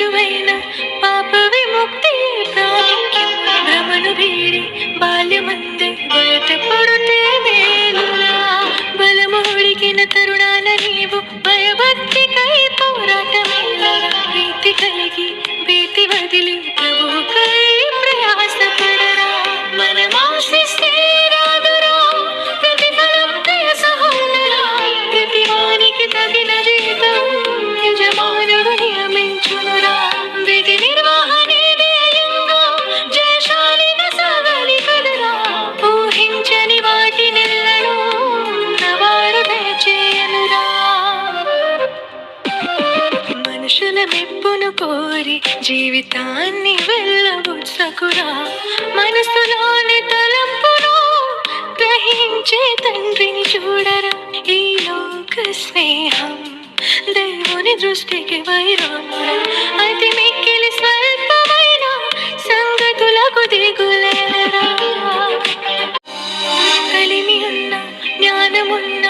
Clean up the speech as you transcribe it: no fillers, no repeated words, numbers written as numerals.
రుజువైన పాప విముక్తి ప్రాముఖ్యం. భ్రమను వీడి బాల్యమందే బయటపడితే మేలురా. బలముడికిన తరుణాన నీవు భయభక్తికై పోరాటమేలరా. ప్రీతి కలిగి భీతి వదిలి ప్రభువుకై ప్రయాసపడరా. మనమాశిస్తే రాదురా ప్రతిఫలం దయ సహోదరా. ప్రతివానికి తగిన జీతం యజమానుడు నియమించునురా. విధి నిర్వహణే ధ్యేయంగా జయశాలిగా సాగాలి కదరా. ఊహించని వాటినెల్లను ఉన్నవాడు దయచేయనురా. మనుషుల మెప్పును కోరి జీవితాన్ని వెళ్ళబుచ్చకురా. మనసులోని తలంపును గ్రహించే తండ్రిని చూడరా. ఈ లోక స్నేహం దేవుని దృష్టికి వైరమురా. అతి మిక్కిలి స్వల్పమైన సంగతులకు దిగులేరా. కలిమి ఉన్న జ్ఞానమున్న